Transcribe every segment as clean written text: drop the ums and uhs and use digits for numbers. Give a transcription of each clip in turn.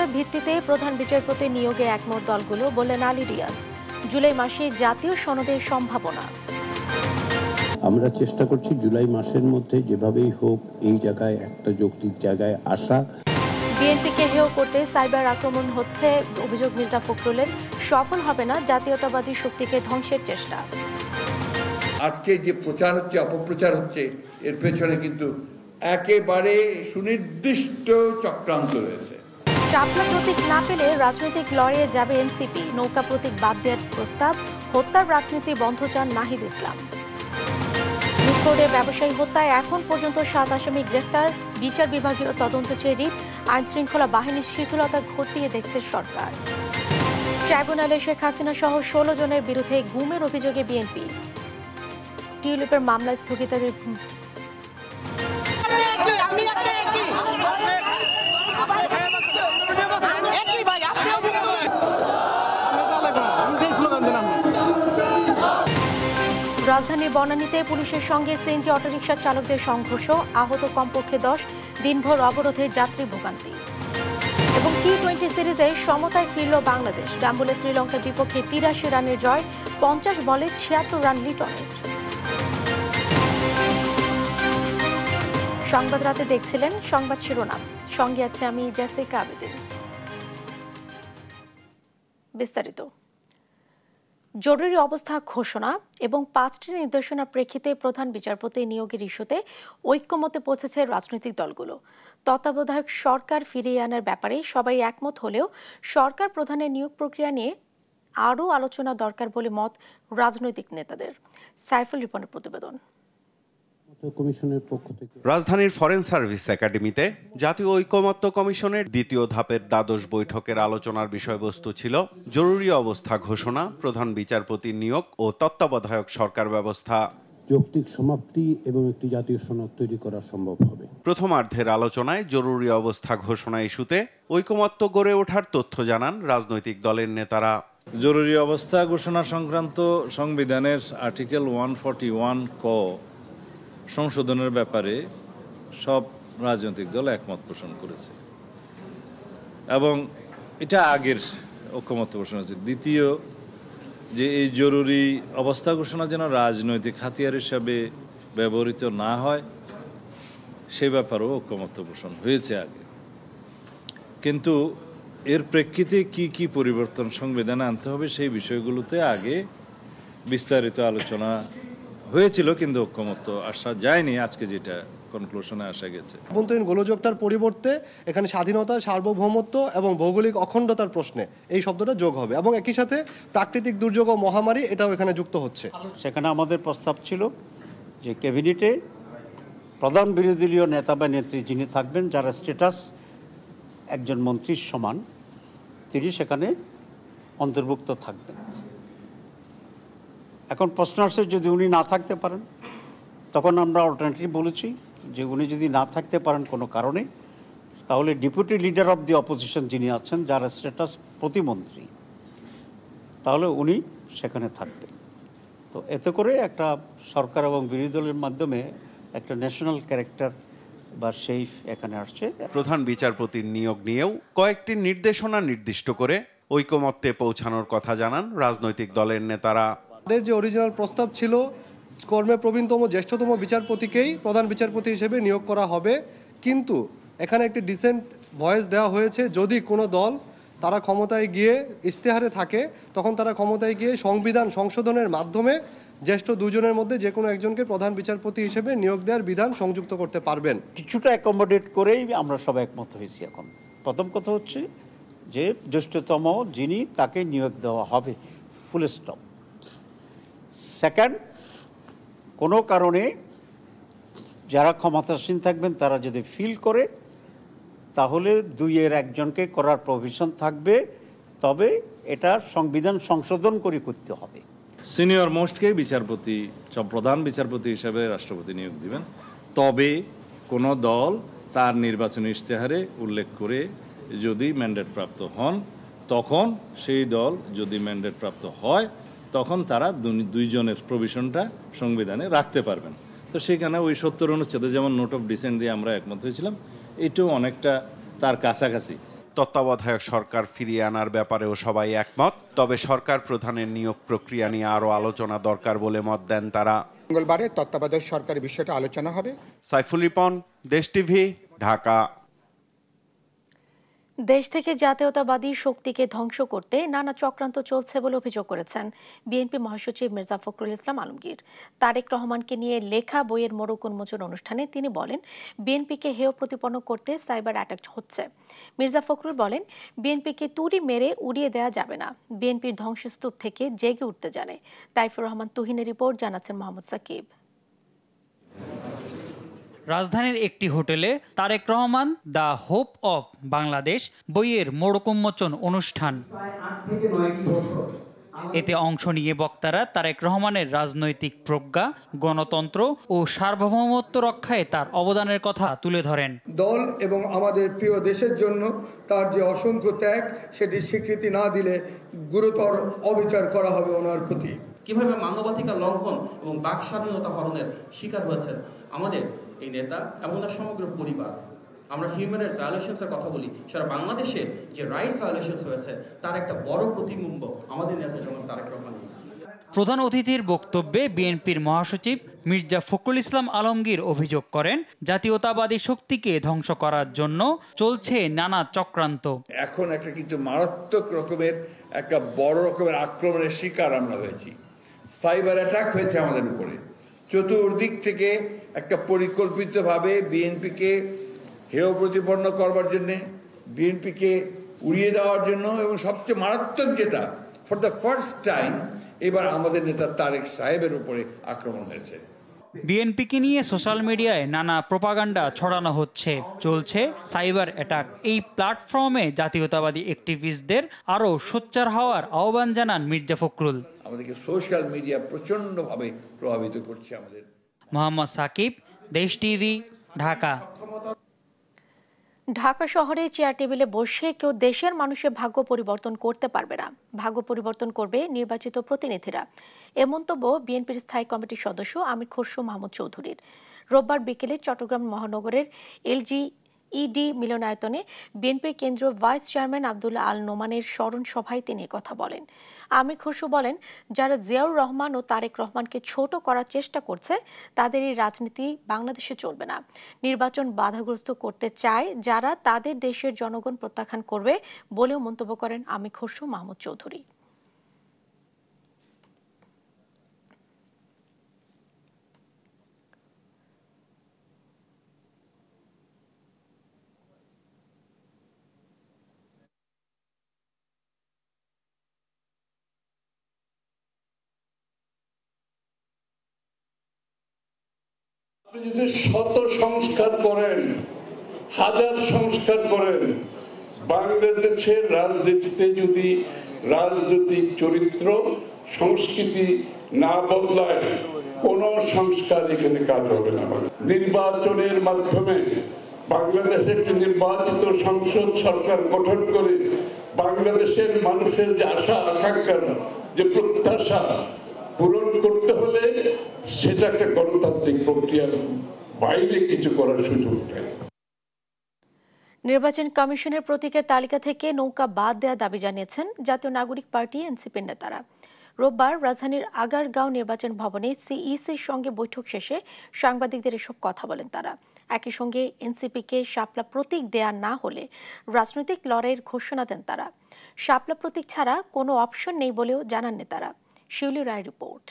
প্রস্তাবের ভিত্তিতে প্রধান বিচারপতি নিয়োগে একমত দলগুলো, বললেন আলী রিয়াজ। জুলাই মাসে জাতীয় সনদের সম্ভাবনা। আমরা চেষ্টা করছি জুলাই মাসের মধ্যে যেভাবেই হোক এই জায়গায় একটা যৌক্তিক জায়গায় আসা। বিএনপিকে হেয় করতে সাইবার আক্রমণ হচ্ছে, অভিযোগ মির্জা ফখরুলের। সফল হবে না জাতীয়তাবাদী শক্তিকে ধ্বংসের চেষ্টা। আজকে যে প্রচার হচ্ছে, অপপ্রচার হচ্ছে, এর পেছনে কিন্তু একেবারে সুনির্দিষ্ট চক্রান্ত রয়েছে। শাপলা প্রতীক না পেলে রাজনৈতিক লড়াইয়ে যাবে এনসিপি। নৌকা প্রতীক বাদ দেওয়ার প্রস্তাব। হত্যার রাজনীতি বন্ধ চান নাহিদ ইসলাম। মিটফোর্ডে ব্যবসায়ী হত্যায় এখন পর্যন্ত 7 আসামি গ্রেফতার। বিচার বিভাগীয় তদন্ত চেয়ে রিট। আইন শৃঙ্খলা বাহিনীর শিথিলতা ঘটিয়ে দেখছে সরকার। ট্রাইব্যুনালে শেখ হাসিনা সহ 16 জনের বিরুদ্ধে গুমের অভিযোগে বিএনপি। টিউলিপের মামলা স্থগিতের রাজধানীর বনানীতে পুলিশের সঙ্গে সিএনজি অটোরিকশা চালকদের সংঘর্ষ, আহত কমপক্ষে 10। দিনভর অবরোধে যাত্রী ভোগান্তি। এবং টি-20 সিরিজে সমতায় ফিরল বাংলাদেশ। ডাম্বুলে শ্রীলঙ্কার বিপক্ষে 83 রানের জয়, 50 বলে 76 রান লিটনের। সংবাদ রাতে দেখছিলেন সংবাদ শিরোনাম, সঙ্গে আছে আমি জেসিকা আবেদিন। বিস্তারিত। জরুরি অবস্থা ঘোষণা এবং 5টি নির্দেশনার প্রেক্ষিতে প্রধান বিচারপতি নিয়োগের ইস্যুতে ঐক্যমতে পৌঁছেছে রাজনৈতিক দলগুলো। তত্ত্বাবধায়ক সরকার ফিরিয়ে আনার ব্যাপারে সবাই একমত হলেও সরকার প্রধানের নিয়োগ প্রক্রিয়া নিয়ে আরও আলোচনা দরকার বলে মত রাজনৈতিক নেতাদের। সাইফুল রিপনের প্রতিবেদন। রাজধানীর ফরেন সার্ভিস একাডেমিতে জাতীয় ঐকমত্য কমিশনের দ্বিতীয় ধাপের দ্বাদশ বৈঠকের আলোচনার বিষয়বস্তু ছিল জরুরি অবস্থা ঘোষণা, প্রধান বিচারপতির নিয়োগ ও তত্ত্বাবধায়ক সরকার ব্যবস্থা। যৌক্তিক সমাপ্তি এবং একটি জাতীয় সনদ তৈরি করা সম্ভব হবে। প্রথমার্ধের আলোচনায় জরুরি অবস্থা ঘোষণা ইস্যুতে ঐকমত্য গড়ে ওঠার তথ্য জানান রাজনৈতিক দলের নেতারা। জরুরি অবস্থা ঘোষণা সংক্রান্ত সংবিধানের আর্টিকেল 141 ক সংশোধনের ব্যাপারে সব রাজনৈতিক দল একমত পোষণ করেছে এবং এটা আগের ঐকমত্য পোষণ হচ্ছে। দ্বিতীয়, যে এই জরুরি অবস্থা ঘোষণা যেন রাজনৈতিক হাতিয়ার হিসাবে ব্যবহৃত না হয় সে ব্যাপারেও ঐকমত্য পোষণ হয়েছে আগে। কিন্তু এর প্রেক্ষিতে কি কি পরিবর্তন সংবিধানে আনতে হবে সেই বিষয়গুলোতে আগে বিস্তারিত আলোচনা হয়েছিল, কিন্তু ঐকমত্য আসা যায়নি। আজকে যেটা কনক্লুশনে আসা গেছে, অভ্যন্তরীণ গোলযোগটার পরিবর্তে এখানে স্বাধীনতা, সার্বভৌমত্ব এবং ভৌগোলিক অখণ্ডতার প্রশ্নে এই শব্দটা যোগ হবে এবং একই সাথে প্রাকৃতিক দুর্যোগ ও মহামারী এটাও এখানে যুক্ত হচ্ছে। সেখানে আমাদের প্রস্তাব ছিল যে ক্যাবিনেটে প্রধান বিরোধী দলীয় নেতা বা নেত্রী যিনি থাকবেন, যারা স্ট্যাটাস একজন মন্ত্রীর সমান, তিনি সেখানে অন্তর্ভুক্ত থাকবেন। এখন প্রশ্ন আসছে যদি উনি না থাকতে পারেন, তখন আমরা অল্টারনেটিভ বলেছি যে উনি যদি না থাকতে পারেন কোনো কারণে, তাহলে deputy leader of the opposition যিনি আছেন, যার স্ট্যাটাস প্রতিমন্ত্রী, তাহলে উনি সেখানে থাকবেন। তো এতে করে একটা সরকার এবং বিরোধী দলের মাধ্যমে একটা ন্যাশনাল ক্যারেক্টার বা সেইফ এখানে আসছে। প্রধান বিচারপতির নিয়োগ নিয়েও কয়েকটি নির্দেশনা নির্দিষ্ট করে ঐকমত্যে পৌঁছানোর কথা জানান রাজনৈতিক দলের নেতারা। তাদের যে অরিজিনাল প্রস্তাব ছিল, কর্মে প্রবীণতম জ্যেষ্ঠতম বিচারপতিকেই প্রধান বিচারপতি হিসেবে নিয়োগ করা হবে, কিন্তু এখানে একটি ডিসেন্ট ভয়েস দেওয়া হয়েছে যদি কোনো দল তারা ক্ষমতায় গিয়ে ইশতেহারে থাকে, তখন তারা ক্ষমতায় গিয়ে সংবিধান সংশোধনের মাধ্যমে জ্যেষ্ঠ দুজনের মধ্যে যে কোনো একজনকে প্রধান বিচারপতি হিসেবে নিয়োগ দেওয়ার বিধান সংযুক্ত করতে পারবেন। কিছুটা অ্যাকোমোডেট করেই আমরা সবাই একমত হয়েছি। এখন প্রথম কথা হচ্ছে যে জ্যেষ্ঠতম যিনি, তাকে নিয়োগ দেওয়া হবে, ফুল স্টপ। সেকেন্ড, কোনো কারণে যারা ক্ষমতাসীন থাকবেন তারা যদি ফিল করে, তাহলে 2-এর একজনকে করার প্রভিশন থাকবে, তবে এটা সংবিধান সংশোধন করে করতে হবে। সিনিয়র মোস্টকে বিচারপতি, প্রধান বিচারপতি হিসাবে রাষ্ট্রপতি নিয়োগ দিবেন, তবে কোনো দল তার নির্বাচনী ইশতেহারে উল্লেখ করে যদি ম্যান্ডেট প্রাপ্ত হন, তখন সেই দল যদি ম্যান্ডেট প্রাপ্ত হয় তখন তারা 2 জনের প্রভিশনটা সংবিধানে রাখতে পারবেন। তো সেখানে ওই 70 অনুচ্ছেদে যেমন নোট অফ ডিসেন্ট দিয়ে আমরা একমত হয়েছিলাম, এটাও অনেকটা তার কাছাকাছি। তত্ত্বাবধায়ক সরকার ফিরিয়ে আনার ব্যাপারেও সবাই একমত। তবে সরকার প্রধানের নিয়োগ প্রক্রিয়া নিয়ে আরও আলোচনা দরকার বলে মত দেন তারা। মঙ্গলবারে তত্ত্বাবধায়ক সরকারের বিষয়টা আলোচনা হবে। সাইফুল রিপন, দেশ টিভি, ঢাকা। দেশ থেকে জাতীয়তাবাদী শক্তিকে ধ্বংস করতে নানা চক্রান্ত চলছে বলে অভিযোগ করেছেন বিএনপি মহাসচিব মির্জা ফখরুল ইসলাম আলমগীর। তারেক রহমানকে নিয়ে লেখা বইয়ের মোড়ক উন্মোচন অনুষ্ঠানে তিনি বলেন, বিএনপিকে হেয় প্রতিপন্ন করতে সাইবার অ্যাটাক হচ্ছে। মির্জা ফখরুল বলেন, বিএনপিকে তুড়ি মেরে উড়িয়ে দেওয়া যাবে না, বিএনপির ধ্বংসস্তূপ থেকে জেগে উঠতে জানে। তাইফুর রহমান তুহিনের রিপোর্ট, জানাচ্ছেন মোহাম্মদ সাকিব। রাজধানীর একটি হোটেলে Tarique Rahman the hope of Bangladesh বইয়ের মোড়ক উন্মোচন অনুষ্ঠান। এতে অংশ নিয়ে বক্তারা তারেক রহমানের রাজনৈতিক প্রজ্ঞা, গণতন্ত্র ও সার্বভৌমত্ব রক্ষায় তার অবদানের কথা তুলে ধরেন। দল এবং আমাদের প্রিয় দেশের জন্য তার যে অসংখ্য ত্যাগ, সেটি স্বীকৃতি না দিলে গুরুতর অবিচার করা হবে ওনার প্রতি। কিভাবে মানবাধিকার লঙ্ঘন এবং বাক স্বাধীনতা হরণের শিকার হয়েছেন আমাদের এই নেতা এবং তার সমগ্র পরিবার। আমরা হিউম্যান রাইটস ভায়োলেশনসের কথা বলি, সারা বাংলাদেশে যে রাইটস ভায়োলেশনস হয়েছে তার একটা বড় প্রতিবিম্ব আমাদের নেতা জনাব তারেক রহমান। প্রধান অতিথির বক্তব্যে বিএনপির মহাসচিব মির্জা ফখরুল ইসলাম আলমগীর অভিযোগ করেন, জাতীয়তাবাদী শক্তিকে ধ্বংস করার জন্য চলছে নানা চক্রান্ত। এখন একটা কিন্তু মারাত্মক রকমের একটা বড় রকমের আক্রমণের শিকার আমরা হয়েছি। সাইবার অ্যাটাক হয়েছে আমাদের উপরে। চতুর্দিক থেকে একটা পরিকল্পিতভাবে বিএনপিকে হেয় প্রতিপন্ন করবার জন্যে, বিএনপিকে উড়িয়ে দেওয়ার জন্য, এবং সবচেয়ে মারাত্মক যেটা, ফর দ্য ফার্স্ট টাইম এবার আমাদের নেতা তারেক সাহেবের উপরে আক্রমণ হয়েছে। বিএনপিকে নিয়ে সোশ্যাল মিডিয়ায় নানা প্রোপাগান্ডা ছড়ানো হচ্ছে, চলছে সাইবার অ্যাটাক। এই প্ল্যাটফর্মে জাতীয়তাবাদী অ্যাক্টিভিস্টদের আরও সোচ্চার হওয়ার আহ্বান জানান মির্জা ফখরুল। আমাদেরকে সোশ্যাল মিডিয়া প্রচণ্ডভাবে প্রভাবিত করছে। আমাদের মোহাম্মদ সাকিব, দেশ টিভি, ঢাকা। ঢাকা শহরে চেয়ার টেবিলে বসে কেউ দেশের মানুষের ভাগ্য পরিবর্তন করতে পারবে না, ভাগ্য পরিবর্তন করবে নির্বাচিত প্রতিনিধিরা। এ মন্তব্য বিএনপির স্থায়ী কমিটির সদস্য আমির খসরু মাহমুদ চৌধুরীর। রোববার বিকেলে চট্টগ্রাম মহানগরের এলজিইডি মিলনায়তনে বিএনপির কেন্দ্রীয় ভাইস চেয়ারম্যান আব্দুল্লাহ আল নোমানের স্মরণ সভায় তিনি কথা বলেন। আমির খসরু বলেন, যারা জিয়াউর রহমান ও তারেক রহমানকে ছোট করার চেষ্টা করছে, তাদের এই রাজনীতি বাংলাদেশে চলবে না। নির্বাচন বাধাগ্রস্ত করতে চায় যারা, তাদের দেশের জনগণ প্রত্যাখ্যান করবে বলেও মন্তব্য করেন আমির খসরু মাহমুদ চৌধুরী। আপনি যদি শত সংস্কার করেন, হাজার সংস্কার করেন, বাংলাদেশের রাজনীতিতে যদি রাজনৈতিক চরিত্র সংস্কৃতি না বদলায়, কোন সংস্কার এখানে কাজ হবে না। নির্বাচনের মাধ্যমে বাংলাদেশে একটি নির্বাচিত সংসদ সরকার গঠন করে বাংলাদেশের মানুষের যে আশা আকাঙ্ক্ষা, যে প্রত্যাশা পূরণ করতে হলে সেটা একটা গণতান্ত্রিক প্রক্রিয়ার বাইরে কিছু করার সুযোগ নেই। নির্বাচন কমিশনের প্রতীকের তালিকা থেকে নৌকা বাদ দেওয়ার দাবি জানিয়েছেন জাতীয় নাগরিক পার্টি এনসিপির নেতারা। রোববার রাজধানীর আগারগাঁও নির্বাচন ভবনে সিইসির সঙ্গে বৈঠক শেষে সাংবাদিকদের এসব কথা বলেন তারা। একই সঙ্গে এনসিপিকে শাপলা প্রতীক দেয়া না হলে রাজনৈতিক লড়াইয়ের ঘোষণা দেন তারা। শাপলা প্রতীক ছাড়া কোনো অপশন নেই বলেও জানান নেতারা। শিউলি রায় রিপোর্ট।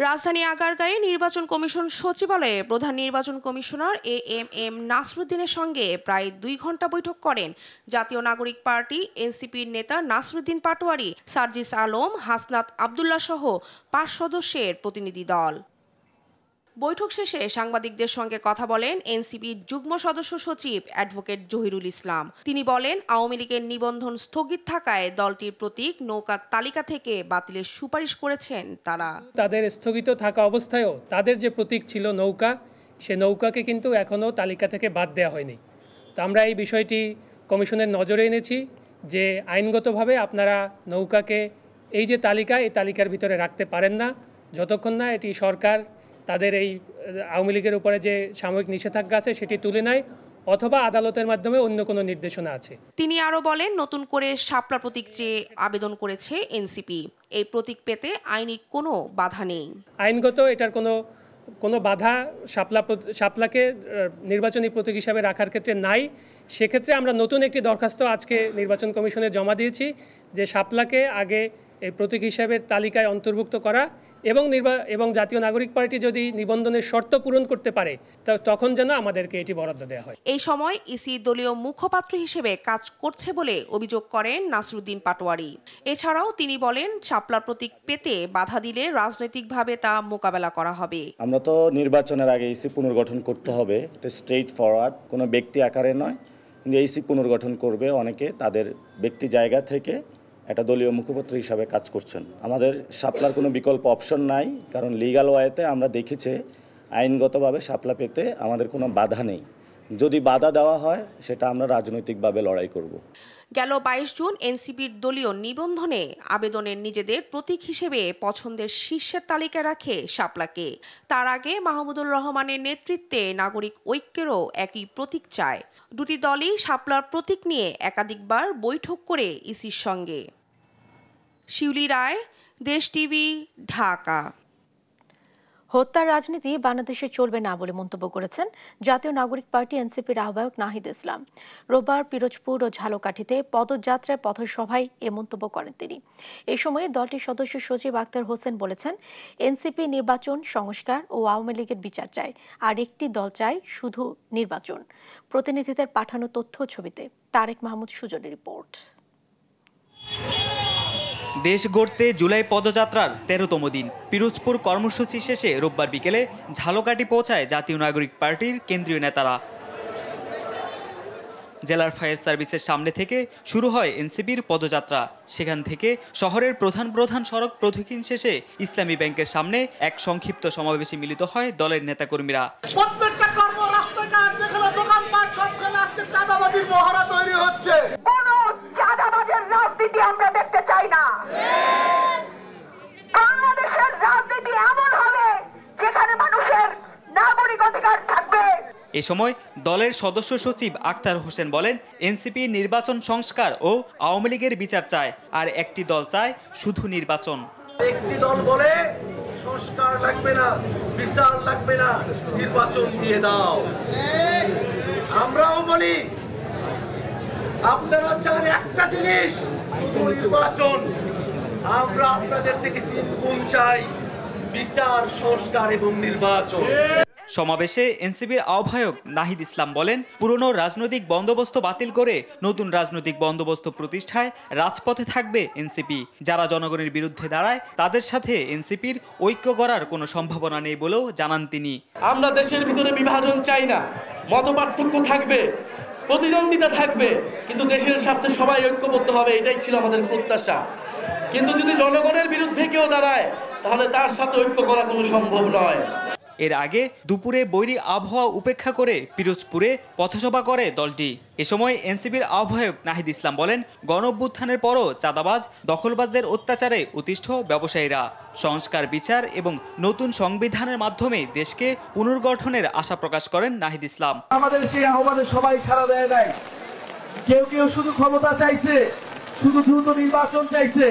রাজধানী আগারগাঁয়ে নির্বাচন কমিশন সচিবালয়ে প্রধান নির্বাচন কমিশনার এএমএম নাসরুদ্দিনের সঙ্গে প্রায় 2 ঘন্টা বৈঠক করেন জাতীয় নাগরিক পার্টি এনসিপির নেতা নাসরুদ্দিন পাটোয়ারি, সার্জিস আলম, হাসনাত আবদুল্লাহ সহ 5 সদস্যের প্রতিনিধি দল। বৈঠক শেষে সাংবাদিকদের সঙ্গে কথা বলেন এনসিপির যুগ্ম সদস্য সচিব অ্যাডভোকেট জহিরুল ইসলাম। তিনি বলেন, আওয়ামী লীগের নিবন্ধন স্থগিত থাকায় দলটির প্রতীক নৌকার তালিকা থেকে বাতিলের সুপারিশ করেছেন তারা। তাদের স্থগিত থাকা অবস্থায়ও তাদের যে প্রতীক ছিল নৌকা, সে নৌকাকে কিন্তু এখনও তালিকা থেকে বাদ দেওয়া হয়নি। তো আমরা এই বিষয়টি কমিশনের নজরে এনেছি যে আইনগতভাবে আপনারা নৌকাকে এই যে তালিকা, এই তালিকার ভিতরে রাখতে পারেন না যতক্ষণ না এটি সরকার তাদের এই আওয়ামী লীগের উপরে যে সাময়িক নিষেধাজ্ঞা আছে সেটি তুলে নেয়, অথবা আদালতের মাধ্যমে অন্য কোনো নির্দেশনা আছে। তিনি আরো বলেন, নতুন করে শাপলা প্রতীক চেয়ে আবেদন করেছে এনসিপি। এই প্রতীক পেতে আইনি কোনো বাধা নেই। আইনগত এটার কোনো বাধা শাপলাকে নির্বাচনী প্রতীক হিসাবে রাখার ক্ষেত্রে নাই। সেক্ষেত্রে আমরা নতুন একটি দরখাস্ত আজকে নির্বাচন কমিশনে জমা দিয়েছি যে শাপলাকে আগে এই প্রতীক হিসাবে তালিকায় অন্তর্ভুক্ত করা এবং জাতীয় নাগরিক পার্টি যদি নিবন্ধনের শর্ত পূরণ করতে পারে তখন যেন আমাদেরকে এটি বরাদ্দ দেওয়া হয়। এই সময় ইসি দলীয় মুখপাত্র হিসেবে কাজ করছে বলে অভিযোগ করেন নাসরুদ্দিন পাটোয়ারি। এছাড়াও তিনি বলেন, শাপলা প্রতীক পেতে বাধা দিলে রাজনৈতিকভাবে তা মোকাবেলা করা হবে। আমরা তো নির্বাচনের আগে ইসি পুনর্গঠন করতে হবে, এটা স্ট্রেইট ফরওয়ার্ড, কোনো ব্যক্তি আকারে নয়। কিন্তু ইসি পুনর্গঠন করবে অনেকে তাদের ব্যক্তি জায়গা থেকে একটা দলীয় মুখপাত্র হিসাবে কাজ করছেন। আমাদের শাপলার কোনো বিকল্প অপশন নাই, কারণ লিগ্যাল ওয়েতে আমরা দেখেছি আইনগতভাবে শাপলা পেতে আমাদের কোনো বাধা নেই। যদি বাধা দেওয়া হয় সেটা আমরা রাজনৈতিকভাবে লড়াই করব। গেল 22 জুন এনসিপির দলীয় নিবন্ধনে আবেদনের নিজেদের প্রতীক হিসেবে পছন্দের শীর্ষের তালিকায় রাখে শাপলাকে। তার আগে মাহমুদুর রহমানের নেতৃত্বে নাগরিক ঐক্যেরও একই প্রতীক চায়। দুটি দলই শাপলার প্রতীক নিয়ে একাধিকবার বৈঠক করে ইসির সঙ্গে। শিউলি রায়, দেশ টিভি, ঢাকা। হত্যার রাজনীতি বাংলাদেশে চলবে না বলে মন্তব্য করেছেন জাতীয় নাগরিক পার্টি এনসিপির আহ্বায়ক নাহিদ ইসলাম। রোববার পিরোজপুর ও ঝালকাঠিতে পদযাত্রায় পথসভায় এ মন্তব্য করেন তিনি। এই সময়ে দলটির সদস্য সচিব আক্তার হোসেন বলেছেন, এনসিপি নির্বাচন সংস্কার ও আওয়ামী লীগের বিচার চায়, আর একটি দল চায় শুধু নির্বাচন। প্রতিনিধিদের পাঠানো তথ্য ছবিতে তারেক মাহমুদ সুজনের রিপোর্ট। দেশ গড়তে জুলাই পদযাত্রার 13তম দিন পিরোজপুর কর্মসূচি শেষে রোববার বিকেলে ঝালকাঠি পৌঁছায় জাতীয় নাগরিক পার্টির কেন্দ্রীয় নেতারা। জেলার ফায়ার সার্ভিসের সামনে থেকে শুরু হয় এনসিপির পদযাত্রা। সেখান থেকে শহরের প্রধান সড়ক প্রদক্ষিণ শেষে ইসলামী ব্যাংকের সামনে এক সংক্ষিপ্ত সমাবেশে মিলিত হয় দলের নেতাকর্মীরা। প্রত্যেকটা কর্মরাস্তাঘাট যেখানে দোকানপাট সবখানে আজকে চাঁদাবাজির মহড়া তৈরি হচ্ছে। কোনো চাঁদাবাজের রাজনীতি আমরা দেখতে চাই না। বাংলাদেশের রাজনীতি এমন হবে যেখানে মানুষের নাগরিক অধিকার থাকবে। এ সময় দলের সদস্য সচিব আক্তার হোসেন বলেন, এনসিপি নির্বাচন সংস্কার ও আওয়ামী লীগের বিচার চায়, আর একটি দল চায় শুধু নির্বাচন। একটি দল বলে সংস্কার লাগবে না, বিচার লাগবে না, নির্বাচন দিয়ে দাও। আমরাও বলি আপনারা চান একটা জিনিস, শুধু নির্বাচন। আমরা আপনাদের থেকে 3 গুণ চাই, বিচার, সংস্কার এবং নির্বাচন। সমাবেশে এনসিপির আহ্বায়ক নাহিদ ইসলাম বলেন, পুরনো রাজনৈতিক বন্দোবস্ত বাতিল করে নতুন রাজনৈতিক বন্দোবস্ত প্রতিষ্ঠায় রাজপথে থাকবে এনসিপি। যারা জনগণের বিরুদ্ধে দাঁড়ায় তাদের সাথে এনসিপির ঐক্য করার কোনো সম্ভাবনা নেই বলেও জানান তিনি। আমরা দেশের ভিতরে বিভাজন চাই না, মতপার্থক্য থাকবে, প্রতিদ্বন্দ্বিতা থাকবে, কিন্তু দেশের স্বার্থে সবাই ঐক্যবদ্ধ হবে, এটাই ছিল আমাদের প্রত্যাশা। কিন্তু যদি জনগণের বিরুদ্ধে কেউ দাঁড়ায় তাহলে তার সাথে ঐক্য করা কোনো সম্ভব নয়। এর আগে দুপুরে বৈরী আবহাওয়া উপেক্ষা করে পিরোজপুরে পথসভা করে দলটি। এ সময় এনসিপির আহ্বায়ক নাহিদ ইসলাম বলেন, গণঅভ্যুত্থানের পরও চাঁদাবাজ, দখলবাজদের অত্যাচারে অতিষ্ঠ ব্যবসায়ীরা। সংস্কার, বিচার এবং নতুন সংবিধানের মাধ্যমে দেশকে পুনর্গঠনের আশা প্রকাশ করেন নাহিদ ইসলাম। আমাদের সেই আহ্বানে সবাই সাড়া দেয় নাই। কেউ শুধু ক্ষমতা চাইছে, শুধু দ্রুত নির্বাচন চাইছে,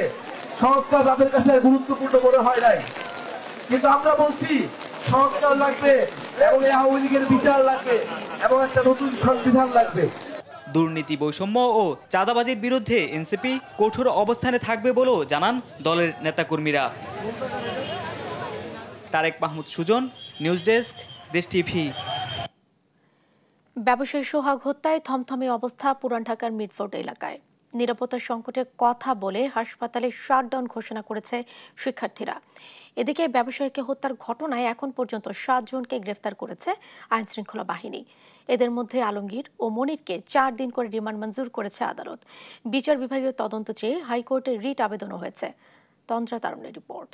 সংস্কার তাদের কাছে গুরুত্বপূর্ণ মনে হয় নাই। কিন্তু আমরা বলছি সংস্কার লাগবে এবং আওয়ামী লীগের বিচার লাগবে এবং একটা নতুন সংবিধান লাগবে। দুর্নীতি, বৈষম্য ও চাঁদাবাজির বিরুদ্ধে এনসিপি কঠোর অবস্থানে থাকবে বলেও জানান দলের নেতাকর্মীরা। তারেক মাহমুদ সুজন, নিউজ ডেস্ক, দেশ টিভি। ব্যবসায়ী সোহাগ হত্যায় থমথমে অবস্থা পুরান ঢাকার মিডফোর্ড এলাকায়। নিরাপত্তা সংকটের কথা বলে হাসপাতালে শাটডাউন ঘোষণা করেছে শিক্ষার্থীরা। এদিকে ব্যবসায়ীকে হত্যার ঘটনায় এখন পর্যন্ত 7 জনকে গ্রেফতার করেছে আইনশৃঙ্খলা বাহিনী। এদের মধ্যে আলমগীর ও মনিরকে 4 দিন করে রিমান্ড মঞ্জুর করেছে আদালত। বিচার বিভাগীয় তদন্ত চেয়ে হাইকোর্টে রিট আবেদনও হয়েছে। তন্দ্রা তারুণের রিপোর্ট।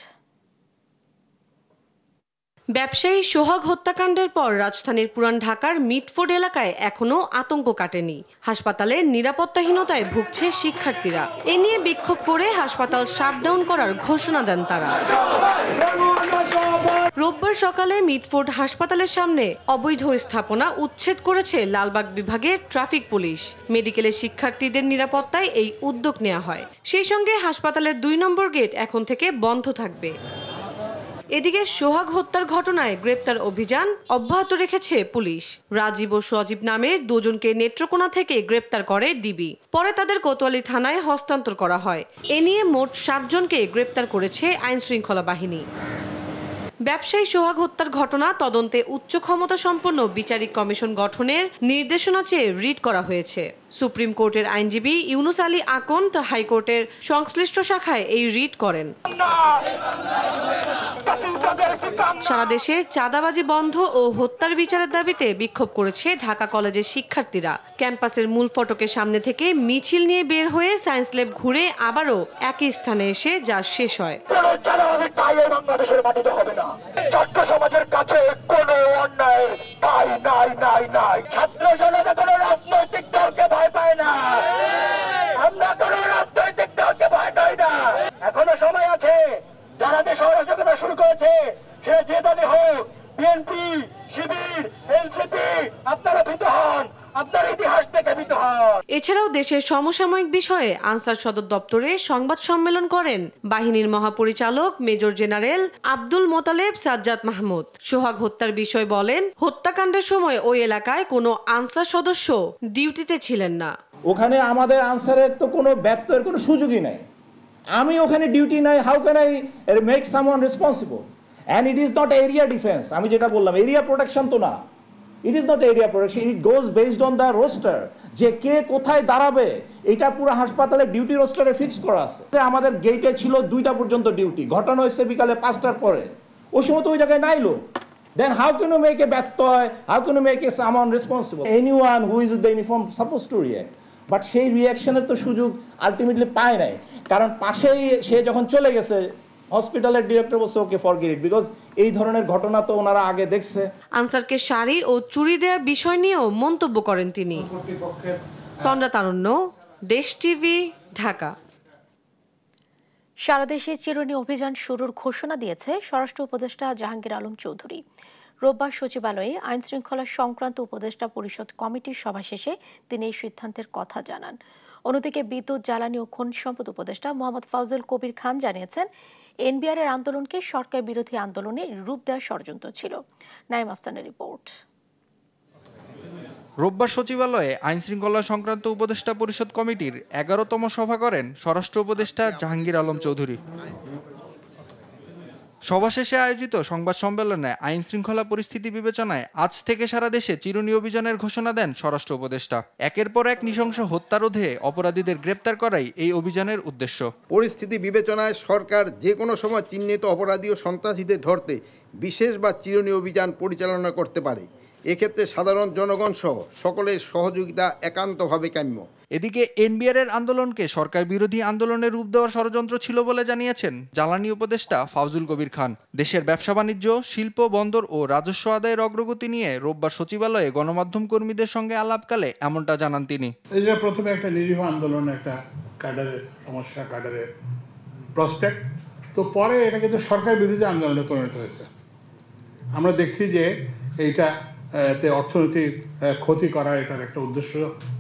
ব্যবসায়ী সোহাগ হত্যাকাণ্ডের পর রাজধানীর পুরান ঢাকার মিডফোর্ড এলাকায় এখনো আতঙ্ক কাটেনি। হাসপাতালে নিরাপত্তাহীনতায় ভুগছে শিক্ষার্থীরা। এ নিয়ে বিক্ষোভ করে হাসপাতাল শাটডাউন করার ঘোষণা দেন তারা। রোববার সকালে মিটফোর্ড হাসপাতালের সামনে অবৈধ স্থাপনা উচ্ছেদ করেছে লালবাগ বিভাগের ট্রাফিক পুলিশ। মেডিকেলের শিক্ষার্থীদের নিরাপত্তায় এই উদ্যোগ নেওয়া হয়। সেই সঙ্গে হাসপাতালের 2 নম্বর গেট এখন থেকে বন্ধ থাকবে। এদিকে সোহাগ হত্যার ঘটনায় গ্রেপ্তার অভিযান অব্যাহত রেখেছে পুলিশ। রাজীব ও সজীব নামের দুজনকে নেত্রকোনা থেকে গ্রেপ্তার করে ডিবি। পরে তাদের কোতোয়ালি থানায় হস্তান্তর করা হয়। এ নিয়ে মোট 7 জনকে গ্রেপ্তার করেছে আইনশৃঙ্খলা বাহিনী। ব্যবসায়ী সোহাগ হত্যার ঘটনা তদন্তে উচ্চ ক্ষমতা সম্পন্ন বিচারিক কমিশন গঠনের নির্দেশনা চেয়ে রিট করা হয়েছে। সুপ্রিম কোর্টের আইনজীবী ইউনুস আলী আকন্দ হাইকোর্টের সংশ্লিষ্ট শাখায় এই রিট করেন। সারা দেশে চাঁদাবাজি বন্ধ ও হত্যার বিচারের দাবিতে বিক্ষোভ করেছে ঢাকা কলেজের শিক্ষার্থীরা। ক্যাম্পাসের মূল ফটকের সামনে থেকে মিছিল নিয়ে বের হয়ে সায়েন্স ল্যাব ঘুরে আবারও একই স্থানে এসে যা শেষ হয়। ছাত্র সমাজের কাছে কোনো অন্যায়ের ঠাঁই নাই। ছাত্র সমাজ কোনো রাজনৈতিক দলকে ভয় পায় না। আমরা কোনো রাজনৈতিক দলকে ভয় পাই না। এখনো সময় আছে। যারা দেশ অরাজকতা শুরু করেছে, সেটা যে দলই হোক, বিএনপি, শিবির, এনসিপি, আপনারা ভীত হন। এছাড়াও দেশের সমসাময়িক বিষয়ে আনসার সদর দপ্তরে সংবাদ সম্মেলন করেন বাহিনীর মহাপরিচালক মেজর জেনারেল আব্দুল মোতালেব সাজ্জাদ মাহমুদ। সোহাগ হত্যার বিষয় বলেন, হত্যাকাণ্ডের সময় ওই এলাকায় কোনো আনসার সদস্য ডিউটিতে ছিলেন না। ওখানে আমাদের আনসারের তো কোনো ব্যত্যয়ের কোনো সুযোগই নাই। আমি ওখানে ডিউটি নাই, how can I make someone responsible? And it is not area defence. আমি যেটা বললাম, এরিয়া প্রোটেকশন তো না। It is not area protection, it goes based on the roster. যে কে কোথায় দাঁড়াবে এটা পুরো হাসপাতালে ডিউটি রোস্টারে ফিক্স করা আছে। আমাদের গেটে ছিল 2টা পর্যন্ত ডিউটি, ঘটনা হয়েছে বিকালে 5টার পরে। ওই সময় তো ওই জায়গায় নাই লোক। Then how can you make a ব্যত্যয়, how can you make a someone responsible? Anyone who is with the uniform supposed to react. But সেই রিয়াকশনের তো সুযোগ আলটিমেটলি পায় নাই, কারণ পাশেই সে যখন চলে গেছে হসপিটালের ডিরেক্টর বলছে ওকে ফরগেট ইট, বিকজ এই ধরনের ঘটনা তো ওনারা আগে দেখছে। আনসারকে শাড়ি ও চুরি দেওয়ার বিষয় নিয়েও মন্তব্য করেন তিনি। তন্দ্রা তারুণ্য, দেশ টিভি, ঢাকা। সারা দেশে চিরুনি অভিযান শুরুর ঘোষণা দিয়েছে স্বরাষ্ট্র উপদেষ্টা জাহাঙ্গীর আলম চৌধুরী। রোববার সচিবালয়ে আইন শৃঙ্খলা সংক্রান্ত উপদেষ্টা পরিষদ কমিটির সভা শেষে তিনি এই সিদ্ধান্তের কথা জানান। অন্যদিকে বিদ্যুৎ, জ্বালানি ও খনিজ সম্পদ উপদেষ্টা মোহাম্মদ ফাউজুল কবির খান জানিয়েছেন, এনবিআর এর আন্দোলনকে সরকার বিরোধী আন্দোলনে রূপ দেওয়ার ষড়যন্ত্র ছিল। নাইম আফসানের রিপোর্ট। রোববার সচিবালয়ে আইন শৃঙ্খলা সংক্রান্ত উপদেষ্টা পরিষদ কমিটির 11তম সভা করেন স্বরাষ্ট্র উপদেষ্টা জাহাঙ্গীর আলম চৌধুরী। সভা শেষে আয়োজিত সংবাদ সম্মেলনে আইন শৃঙ্খলা পরিস্থিতি বিবেচনায় আজ থেকে সারা দেশে চিরুনি অভিযানের ঘোষণা দেন স্বরাষ্ট্র উপদেষ্টা। একের পর এক নৃশংস হত্যা রোধে অপরাধীদের গ্রেপ্তার করাই এই অভিযানের উদ্দেশ্য। পরিস্থিতি বিবেচনায় সরকার যে কোনো সময় চিহ্নিত অপরাধী ও সন্ত্রাসীদের ধরতে বিশেষ বা চিরুনি অভিযান পরিচালনা করতে পারে। এক্ষেত্রে সাধারণ জনগণ সহ সকলের সহযোগিতা একান্তভাবে কাম্য। এদিকে এনবিআর এর আন্দোলনকে সরকার বিরোধী আন্দোলনের রূপ দেওয়ার ষড়যন্ত্র ছিল বলে জানিয়েছেন জ্বালানি উপদেষ্টা ফাউজুল কবির খান। দেশের ব্যবসা বাণিজ্য, শিল্প, বন্দর ও রাজস্ব আদায়ের অগ্রগতি নিয়ে রোববার সচিবালয়ে গণমাধ্যম কর্মীদের সঙ্গে আলাপকালে এমনটা জানান তিনি। এই যে প্রথমে একটা নিরীহ আন্দোলন, একটা ক্যাডারের সমস্যা, ক্যাডারের প্রসপেক্ট, তো পরে এটা কিন্তু সরকার বিরোধী আন্দোলনে পরিণত হয়েছে। আমরা দেখছি যে এইটা অর্থনৈতিক ক্ষতি করা এটার একটা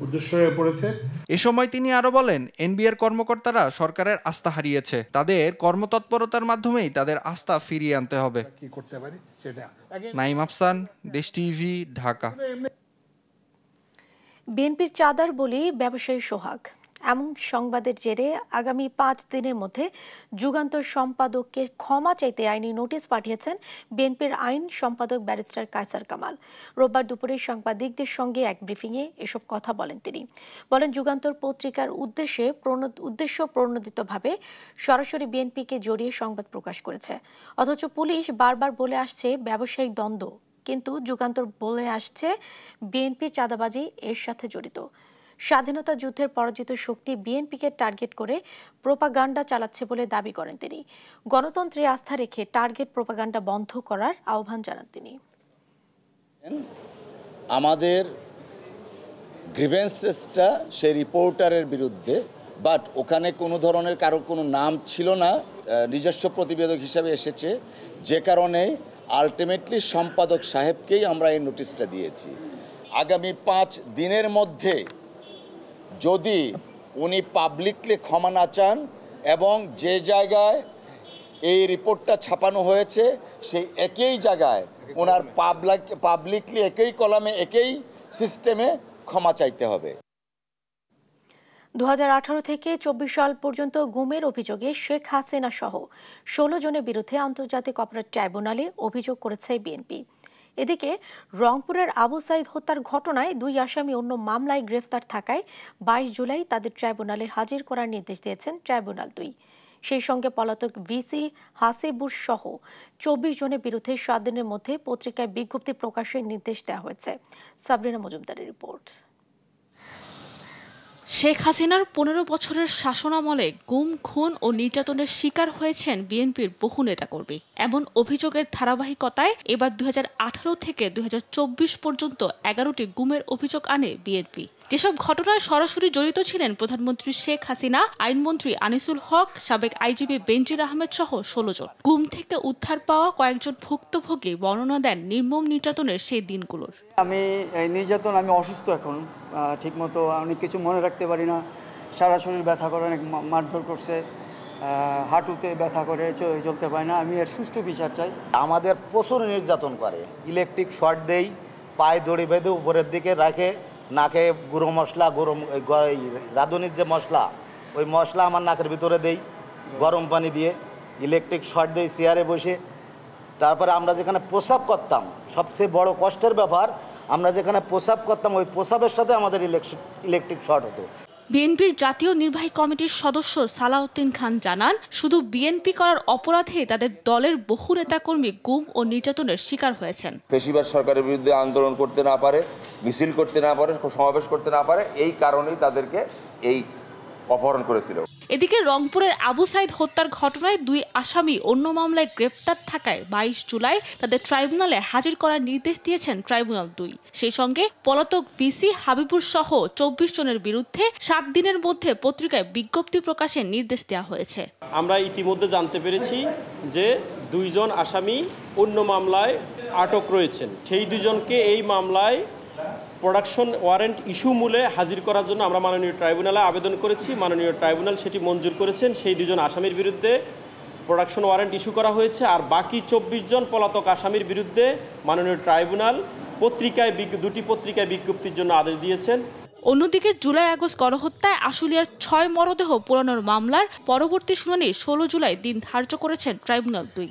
উদ্দেশ্য হয়ে পড়েছে। এ সময় তিনি আরো বলেন, এনবিআর কর্মকর্তারা সরকারের আস্থা হারিয়েছে, তাদের কর্মতৎপরতার মাধ্যমেই তাদের আস্থা ফিরিয়ে আনতে হবে। কি করতে পারি সেটা। নাইম আফসান, দেশ টিভি, ঢাকা। বিএনপির চাঁদার বলি ব্যবসায়ী সোহাগ, এমন সংবাদের জেরে আগামী 5 দিনের মধ্যে যুগান্তর সম্পাদককে ক্ষমা চাইতে আইনি নোটিশ পাঠিয়েছেন বিএনপির আইন সম্পাদক ব্যারিস্টার কায়সার কামাল। রোববার দুপুরে সাংবাদিকদের সঙ্গে এক ব্রিফিংয়ে এসব কথা বলেন তিনি। বলেন, যুগান্তর পত্রিকার উদ্দেশ্য প্রণোদিতভাবে সরাসরি বিএনপিকে জড়িয়ে সংবাদ প্রকাশ করেছে, অথচ পুলিশ বারবার বলে আসছে ব্যবসায়িক দ্বন্দ্ব, কিন্তু যুগান্তর বলে আসছে বিএনপি চাঁদাবাজি এর সাথে জড়িত। স্বাধীনতা যুদ্ধের পরাজিত শক্তি বিএনপিকে টার্গেট করে প্রোপাগান্ডা চালাচ্ছে বলে দাবি করেন তিনি। গণতন্ত্রে আস্থা রেখে টার্গেট প্রোপাগান্ডা বন্ধ করার আহ্বান জানান তিনি। আমাদের গ্রিভেন্সেসটা সেই রিপোর্টারের বিরুদ্ধে, বাট ওখানে কোনো ধরনের কারো কোনো নাম ছিল না, নিজস্ব প্রতিবেদক হিসাবে এসেছে, যে কারণে আলটিমেটলি সম্পাদক সাহেবকেই আমরা এই নোটিশটা দিয়েছি। আগামী 5 দিনের মধ্যে যদি উনি পাবলিকলি ক্ষমা না চান এবং যে জায়গায় এই রিপোর্টটা ছাপানো হয়েছে সেই একই জায়গায় ওনার পাবলিকলি একই কলামে একই সিস্টেমে ক্ষমা চাইতে হবে। 2018 থেকে 24 সাল পর্যন্ত গুমের অভিযোগে শেখ হাসিনা সহ 16 জনের বিরুদ্ধে আন্তর্জাতিক অপরাধ ট্রাইব্যুনালে অভিযোগ করেছে বিএনপি। এদিকে রংপুরের আবু সাইদ হত্যার ঘটনায় 2 আসামি অন্য মামলায় গ্রেফতার থাকায় 22 জুলাই তাদের ট্রাইব্যুনালে হাজির করার নির্দেশ দিয়েছেন ট্রাইব্যুনাল 2। সেই সঙ্গে পলাতক ভিসি হাসিবুর সহ 24 জনের বিরুদ্ধে 7 দিনের মধ্যে পত্রিকায় বিজ্ঞপ্তি প্রকাশের নির্দেশ দেওয়া হয়েছে। সাবরিনা মজুমদারের রিপোর্ট। শেখ হাসিনার 15 বছরের শাসনামলে গুম, খুন ও নির্যাতনের শিকার হয়েছেন বিএনপির বহু নেতাকর্মী। এমন অভিযোগের ধারাবাহিকতায় এবার 2018 থেকে 2024 পর্যন্ত 11টি গুমের অভিযোগ আনে বিএনপি। যেসব ঘটনায় সরাসরি জড়িত ছিলেন প্রধানমন্ত্রী শেখ হাসিনা, আইনমন্ত্রী আনিসুল হক, সাবেক আইজিপি বেনজির আহমেদ সহ 16 জন। গুম থেকে উদ্ধার পাওয়া কয়েকজন ভুক্তভোগী বর্ণনা দেন নির্মম নির্যাতনের সেই দিনগুলোর। আমি নির্যাতন, আমি অসুস্থ এখন, ঠিকমতো অনেক কিছু মনে রাখতে পারি না। সারা শরীর ব্যথা করে, অনেক মারধর করছে, হাঁটুতে ব্যথা করে, চলতে পারি না। আমি এর সুষ্ঠু বিচার চাই। আমাদের প্রচুর নির্যাতন করে, ইলেকট্রিক শর্ট দেই, পায়ে দড়ি বেঁধে উপরের দিকে রাখে, নাকে গুঁড়ো মশলা, রাঁধুনির যে মশলা, ওই মশলা আমার নাকের ভিতরে দেই গরম পানি দিয়ে, ইলেকট্রিক শর্ট দেই চেয়ারে বসে। তারপরে আমরা যেখানে প্রস্রাব করতাম, সবচেয়ে বড় কষ্টের ব্যাপার, আমরা যেখানে প্রস্রাব করতাম ওই প্রস্রাবের সাথে আমাদের ইলেকট্রিক শর্ট হতো। বিএনপির জাতীয় নির্বাহী কমিটির সদস্য সালাউদ্দিন খান জানান, শুধু বিএনপি করার অপরাধে তাদের দলের বহু নেতাকর্মী গুম ও নির্যাতনের শিকার হয়েছেন। পেশিবাদ সরকারের বিরুদ্ধে আন্দোলন করতে না পারে, মিছিল করতে না পারে, সমাবেশ করতে না পারে, এই কারণেই তাদেরকে এই অপহরণ করেছিল। এদিকে রংপুরের আবু সাইদ হত্যার ঘটনায় 2 আসামি অন্য মামলায় গ্রেফতার থাকায় 22 জুলাই তাদের ট্রাইব্যুনালে হাজির করার নির্দেশ দিয়েছেন ট্রাইব্যুনাল 2। সেই সঙ্গে পলাতক ভিসি হাবিবুর সহ 24 জনের বিরুদ্ধে 7 দিনের মধ্যে পত্রিকায় বিজ্ঞপ্তি প্রকাশের নির্দেশ দেওয়া হয়েছে। আমরা ইতিমধ্যে জানতে পেরেছি যে 2 জন আসামি অন্য মামলায় আটক রয়েছেন। সেই 2 জনকে এই মামলায় প্রোডাকশন ওয়ারেন্ট ইস্যু মূলে হাজির করার জন্য আমরা মাননীয় ট্রাইব্যুনালে আবেদন করেছি। মাননীয় ট্রাইব্যুনাল সেটি মঞ্জুর করেছেন। সেই 2 জন আসামির বিরুদ্ধে প্রোডাকশন ওয়ারেন্ট ইস্যু করা হয়েছে। আর বাকি 24 জন পলাতক আসামির বিরুদ্ধে মাননীয় ট্রাইব্যুনাল দুটি পত্রিকায় বিজ্ঞপ্তির জন্য আদেশ দিয়েছেন। অন্যদিকে জুলাই আগস্ট গণহত্যায় আশুলিয়ার 6 মরদেহ পোড়ানোর মামলার পরবর্তী শুনানি 16 জুলাই দিন ধার্য করেছেন ট্রাইব্যুনাল 2।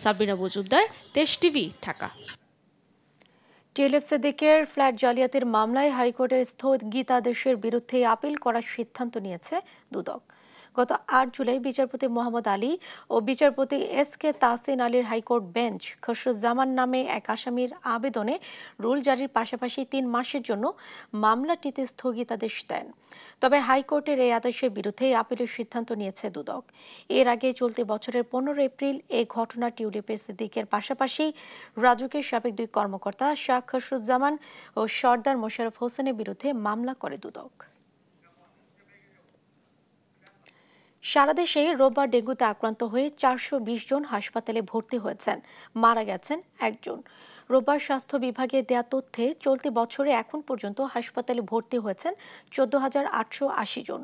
সাবরিনা মজুমদার, দেশ টিভি, ঢাকা। টিএলএফ সিদ্দিকের ফ্ল্যাট জালিয়াতির মামলায় হাইকোর্টের স্থগিতাদেশের বিরুদ্ধে আপিল করার সিদ্ধান্ত নিয়েছে দুদক। গত 8 জুলাই বিচারপতি মোহাম্মদ আলী ও বিচারপতি SK তাহসিন আলীর হাইকোর্ট বেঞ্চ খসরুজ্জামান নামে এক আসামির আবেদনে রুল জারির পাশাপাশি 3 মাসের জন্য মামলাটিতে স্থগিতাদেশ দেন। তবে হাইকোর্টের এই আদেশের বিরুদ্ধে আপিলের সিদ্ধান্ত নিয়েছে দুদক। এর আগে চলতি বছরের 15 এপ্রিল এই ঘটনা টিউলিপের সিদ্দিকের পাশাপাশি রাজুকের সাবেক 2 কর্মকর্তা শাহ খসরুজ্জামান ও সর্দার মোশাররফ হোসেনের বিরুদ্ধে মামলা করে দুদক। সারা দেশে রোববার ডেঙ্গুতে আক্রান্ত হয়ে 420 জন হাসপাতালে ভর্তি হয়েছেন, মারা গেছেন 1 জন। রোববার স্বাস্থ্য বিভাগে দেয়া তথ্যে চলতি বছরে এখন পর্যন্ত হাসপাতালে ভর্তি হয়েছেন 14,880 জন।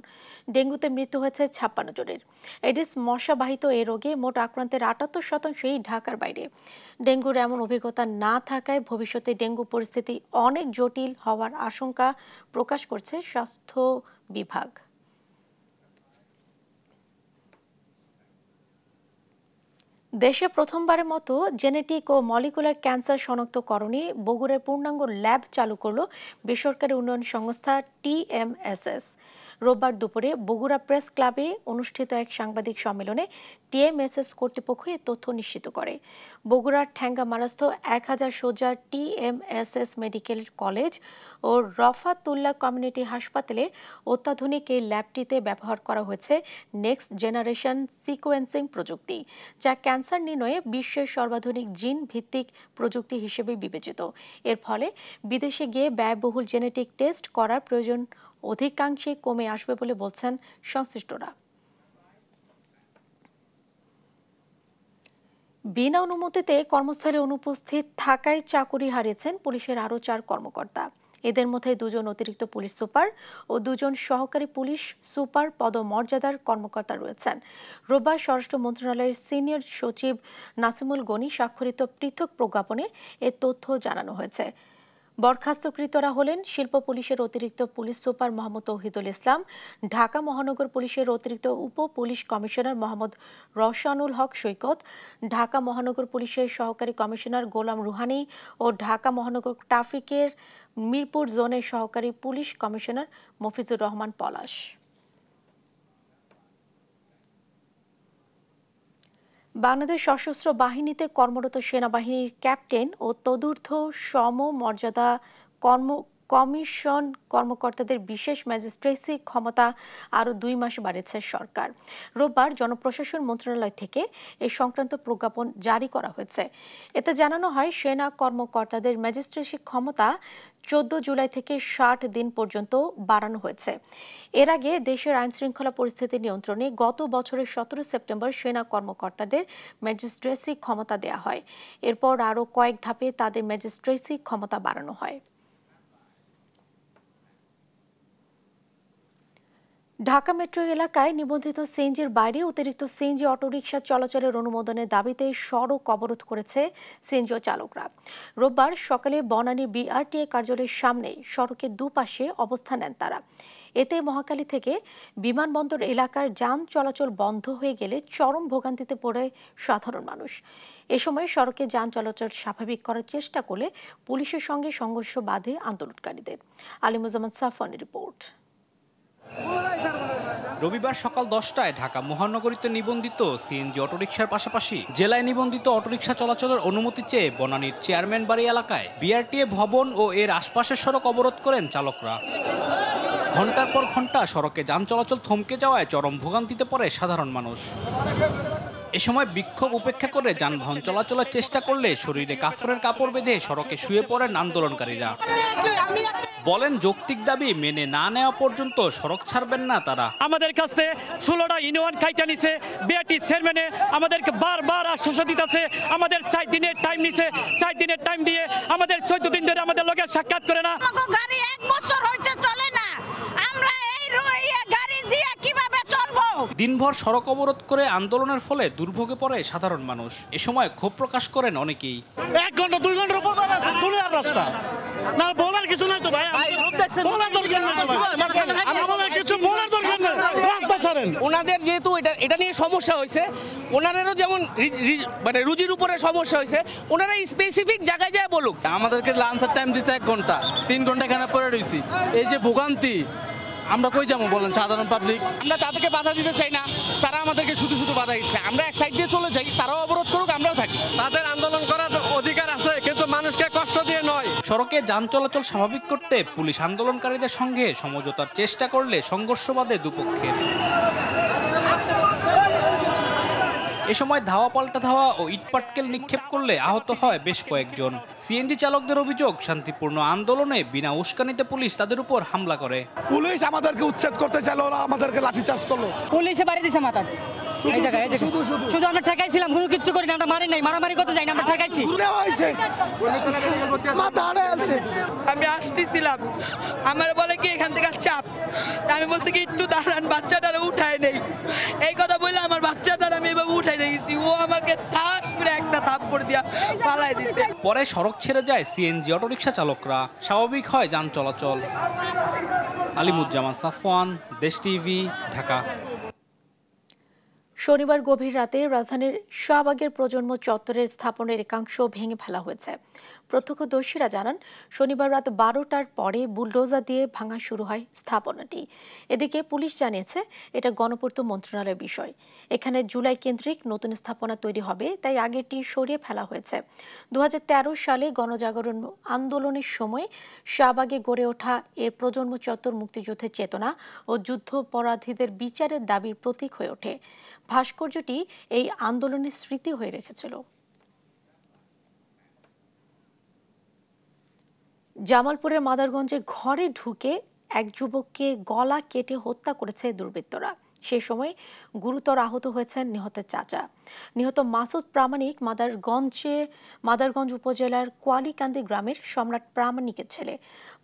ডেঙ্গুতে মৃত্যু হয়েছে 56 জনের। এডিস মশাবাহিত এই রোগে মোট আক্রান্তের 78% ঢাকার বাইরে। ডেঙ্গুর এমন অভিজ্ঞতা না থাকায় ভবিষ্যতে ডেঙ্গু পরিস্থিতি অনেক জটিল হওয়ার আশঙ্কা প্রকাশ করছে স্বাস্থ্য বিভাগ। দেশে প্রথমবারের মতো জেনেটিক ও মলিকুলার ক্যান্সার শনাক্তকরণে বগুড়ার পূর্ণাঙ্গ ল্যাব চালু করল বেসরকারি উন্নয়ন সংস্থা TMSS। রোববার দুপুরে বগুড়া প্রেস ক্লাবে অনুষ্ঠিত এক সাংবাদিক সম্মেলনে TMSS কর্তৃপক্ষ এ তথ্য নিশ্চিত করে। বগুড়ার ঠ্যাঙ্গামারাস্থ 1000 শয্যার TMSS মেডিকেল কলেজ ও রফাতুল্লাহ কমিউনিটি হাসপাতালে অত্যাধুনিক এই ল্যাবটিতে ব্যবহার করা হয়েছে নেক্সট জেনারেশন সিকোয়েন্সিং প্রযুক্তি, যা ক্যান্সার নির্ণয়ে বিশ্বের সর্বাধুনিক জিন ভিত্তিক প্রযুক্তি হিসেবে বিবেচিত। এর ফলে বিদেশে গিয়ে ব্যয়বহুল জেনেটিক টেস্ট করার প্রয়োজন অধিকাংশে কমে আসবে বলে বলছেন সংশ্লিষ্টরা। বিনা অনুমতিতে কর্মস্থলে অনুপস্থিত থাকায় চাকরি হারিয়েছেন পুলিশের আরও 4 কর্মকর্তা। এদের মধ্যে 2 জন অতিরিক্ত পুলিশ সুপার ও 2 জন সহকারী পুলিশ সুপার পদমর্যাদার কর্মকর্তা রয়েছেন। রোববার স্বরাষ্ট্র মন্ত্রণালয়ের সিনিয়র সচিব নাসিমুল গনি স্বাক্ষরিত পৃথক প্রজ্ঞাপনে এ তথ্য জানানো হয়েছে। বরখাস্তকৃতরা হলেন শিল্প পুলিশের অতিরিক্ত পুলিশ সুপার মোহাম্মদ তৌহিদুল ইসলাম, ঢাকা মহানগর পুলিশের অতিরিক্ত উপ পুলিশ কমিশনার মোহাম্মদ রওশানুল হক সৈকত, ঢাকা মহানগর পুলিশের সহকারী কমিশনার গোলাম রুহানি ও ঢাকা মহানগর ট্রাফিকের মিরপুর জোনের সহকারী পুলিশ কমিশনার মফিজুর রহমান পলাশ। বাংলাদেশ সশস্ত্র বাহিনীতে কর্মরত সেনাবাহিনীর ক্যাপ্টেন ও তদূর্ধ্ব সমমর্যাদা কমিশন কর্মকর্তাদের বিশেষ ম্যাজিস্ট্রেসি ক্ষমতা আরও 2 মাস বাড়িয়েছে সরকার। রোববার জনপ্রশাসন মন্ত্রণালয় থেকে এই সংক্রান্ত প্রজ্ঞাপন জারি করা হয়েছে। এতে জানানো হয়, সেনা কর্মকর্তাদের ম্যাজিস্ট্রেসি ক্ষমতা 14 জুলাই থেকে 60 দিন পর্যন্ত বাড়ানো হয়েছে। এর আগে দেশের আইনশৃঙ্খলা পরিস্থিতি নিয়ন্ত্রণে গত বছরের 17 সেপ্টেম্বর সেনা কর্মকর্তাদের ম্যাজিস্ট্রেসি ক্ষমতা দেয়া হয়। এরপর আরও কয়েক ধাপে তাদের ম্যাজিস্ট্রেসি ক্ষমতা বাড়ানো হয়। ঢাকা মেট্রো এলাকায় নিবন্ধিত সিএনজির বাইরে অতিরিক্ত সিএনজি অটোরিকশা চলাচলের অনুমোদনের দাবিতে সড়ক অবরোধ করেছে সিএনজি চালকরা। রোববার সকালে বনানীর বিআরটিএ কার্যালয়ের সামনে সড়কের দুপাশে অবস্থান নেন তারা। এতে মহাখালী থেকে বিমানবন্দর এলাকার যান চলাচল বন্ধ হয়ে গেলে চরম ভোগান্তিতে পড়ে সাধারণ মানুষ। এ সময় সড়কে যান চলাচল স্বাভাবিক করার চেষ্টা করলে পুলিশের সঙ্গে সংঘর্ষ বাধে আন্দোলনকারীদের। আলিমুজ্জামান সাফওয়ানের রিপোর্ট। রবিবার সকাল 10টায় ঢাকা মহানগরীতে নিবন্ধিত সিএনজি অটোরিকশার পাশাপাশি জেলায় নিবন্ধিত অটোরিকশা চলাচলের অনুমতি চেয়ে বনানীর চেয়ারম্যান বাড়ি এলাকায় বিআরটিএ ভবন ও এর আশপাশের সড়ক অবরোধ করেন চালকরা। ঘণ্টার পর ঘণ্টা সড়কে যান চলাচল থমকে যাওয়ায় চরম ভোগান্তিতে পড়ে সাধারণ মানুষ। এ সময় বিক্ষোভ উপেক্ষা করে যানবাহন চলাচলের চেষ্টা করলে শরীরে কাফনের কাপড় বেঁধে সড়কে শুয়ে পড়েন আন্দোলনকারীরা। বলেন, যৌক্তিক দাবি মেনে না নেওয়া পর্যন্ত সড়ক ছাড়বেন না তারা। আমাদের কাছে 16টা ইউনিয়ন কাইটা নিছে, বিআরটি চেয়ারম্যানে আমাদেরকে বারবার আশ্বাস দিতেছে, আমাদের 4 দিনের টাইম নিছে, 4 দিনের টাইম দিয়ে আমাদের 14 দিন ধরে আমাদের লগে সাক্ষাৎ করে না। গাড়ি 1 বছর হইছে চলে না, আমরা এই গাড়ি দিয়ে কিভাবে চলবো? দিনভর সড়ক অবরোধ করে আন্দোলনের ফলে দুর্ভোগে পড়ে সাধারণ মানুষ। এ সময় ক্ষোভ প্রকাশ করেন অনেকেই। 1 ঘন্টা 2 ঘন্টার উপর রাস্তা না, বলার কিছু নাই তো ভাই, বলার দরকার নাই, আমাদের কিছু বলার দরকার নাই, রাস্তা ছাড়েন। ওনাদের যেহেতু এটা নিয়ে সমস্যা হয়েছে, ওনাদেরও যেমন মানে রুজির উপরে সমস্যা হয়েছে, ওনারা স্পেসিফিক জায়গায় যায় বলুক। আমাদেরকে লাঞ্চের টাইম দিচ্ছে 1 ঘন্টা, 3 ঘন্টা এখানে পড়ে রয়েছি। এই যে ভোগান্তি, আমরা কই যাবো বলেন সাধারণ পাবলিক? আমরা তাদেরকে বাধা দিতে চাই না, তারা আমাদেরকে শুধু বাধা দিচ্ছে। আমরা এক সাইড দিয়ে চলে যাই, তারাও অবরোধ করুক, আমরাও থাকি। তাদের আন্দোলন করার অধিকার আছে, কিন্তু মানুষকে কষ্ট দিয়ে নয়। সড়কে যান চলাচল স্বাভাবিক করতে পুলিশ আন্দোলনকারীদের সঙ্গে সমঝোতার চেষ্টা করলে সংঘর্ষ বাধে দুপক্ষের। এ সময় ধাওয়া পাল্টা ধাওয়া ও ইটপাটকেল নিক্ষেপ করলে আহত হয় বেশ কয়েকজন। সিএনজি চালকদের অভিযোগ, শান্তিপূর্ণ আন্দোলনে বিনা উস্কানিতে পুলিশ তাদের উপর হামলা করে। পুলিশ আমাদেরকে উচ্ছেদ করতে চাইলো, ওরা আমাদেরকে লাঠিচার্জ করলো। পুলিশে বাড়ি দিছে মাথা, শুধু আমরা ঠেকাইছিলাম, কোনো কিচ্ছু করি না, আমরা মারি নাই, মারামারি করতে যাই না, আমরা ঠেকাইছি। আমি আসতেছিলাম, আমার বলে কি এখান থেকে চাপ, আমি বলছি কি একটু দাঁড়ান, বাচ্চাটারা উঠায় নেই। এই কথা বললে আমার বাচ্চাটার আমি এভাবে উঠাই দেখেছি, ও আমাকে ঠাস করে একটা থাপ্পড় দিয়া পালাই দিছে। পরে সড়ক ছেড়ে যায় সিএনজি অটোরিকশা চালকরা, স্বাভাবিক হয় যান চলাচল। আলিমুজ্জামান সাফওয়ান, দেশ টিভি, ঢাকা। শনিবার গভীর রাতে রাজধানীর শাহবাগের প্রজন্ম চত্বরের স্থাপনের একাংশ ভেঙে ফেলা হয়েছে। প্রত্যক্ষদর্শীরা জানান, শনিবার রাত 12টার পরে বুলডোজার দিয়ে ভাঙা শুরু হয় স্থাপনাটি। এদিকে পুলিশ জানিয়েছে এটা গণপূর্ত মন্ত্রণালয়ের বিষয়। এখানে জুলাই কেন্দ্রিক নতুন স্থাপনা তৈরি হবে, তাই আগেরটি সরিয়ে ফেলা হয়েছে। 2013 সালে গণজাগরণ আন্দোলনের সময় শাহবাগে গড়ে ওঠা এর প্রজন্ম চত্বর মুক্তিযুদ্ধের চেতনা ও যুদ্ধাপরাধীদের বিচারের দাবির প্রতীক হয়ে ওঠে। ভাস্কর্যটি এই আন্দোলনের স্মৃতি হয়ে রেখেছিল। জামালপুরের মাদারগঞ্জে ঘরে ঢুকে এক যুবককে গলা কেটে হত্যা করেছে দুর্বৃত্তরা। সে সময় গুরুতর আহত হয়েছেন নিহতের চাচা। নিহত মাসুদ প্রামাণিক মাদারগঞ্জ উপজেলার কোয়ালিকান্দি গ্রামের সম্রাট প্রামাণিকের ছেলে।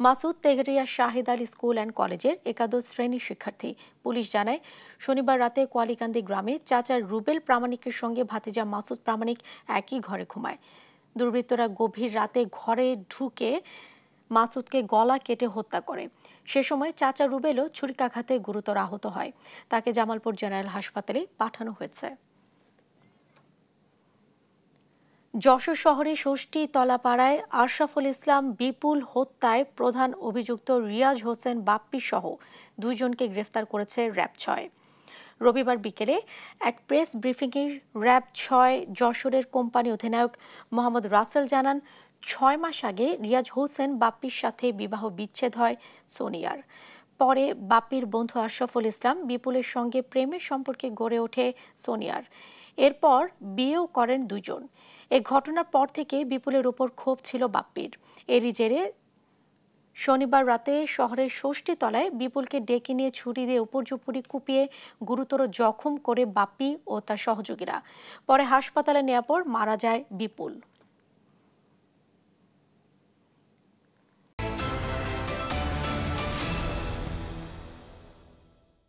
মাসুদ তেঘরিয়া শাহিদ আলী স্কুল অ্যান্ড কলেজের একাদশ শ্রেণীর শিক্ষার্থী। পুলিশ জানায়, শনিবার রাতে কোয়ালিকান্দি গ্রামে চাচা রুবেল প্রামাণিকের সঙ্গে ভাতিজা মাসুদ প্রামাণিক একই ঘরে ঘুমায়। দুর্বৃত্তরা গভীর রাতে ঘরে ঢুকে মাসুদকে গলা কেটে হত্যা করে। সে সময় চাচা রুবেলও ছুরিকাঘাতে গুরুতর আহত হয়। তাকে জামালপুর জেনারেল হাসপাতালে পাঠানো হয়েছে। যশোর শহরে ষষ্ঠী তলাপাড়ায় আশরাফুল ইসলাম বিপুল হত্যায় প্রধান অভিযুক্ত রিয়াজ হোসেন বাপ্পি সহ 2 জনকে গ্রেফতার করেছে র্যাব 6। রবিবার বিকেলে এক প্রেস ব্রিফিংয়ে র্যাব 6 যশোরের কোম্পানি অধিনায়ক মোহাম্মদ রাসেল জানান, 6 মাস আগে রিয়াজ হোসেন বাপ্পির সাথে বিবাহ বিচ্ছেদ হয় সোনিয়ার। পরে বাপ্পির বন্ধু আশরাফুল ইসলাম বিপুলের সঙ্গে প্রেমের সম্পর্কে গড়ে ওঠে সোনিয়ার। এরপর বিয়েও করেন 2 জন। এই ঘটনার পর থেকে বিপুলের উপর ক্ষোভ ছিল বাপ্পির। এরই জেরে শনিবার রাতে শহরের ষষ্ঠী তলায় বিপুলকে ডেকে নিয়ে ছুরি দিয়ে উপর্যুপুরি কুপিয়ে গুরুতর জখম করে বাপ্পি ও তার সহযোগীরা। পরে হাসপাতালে নেওয়ার পর মারা যায় বিপুল।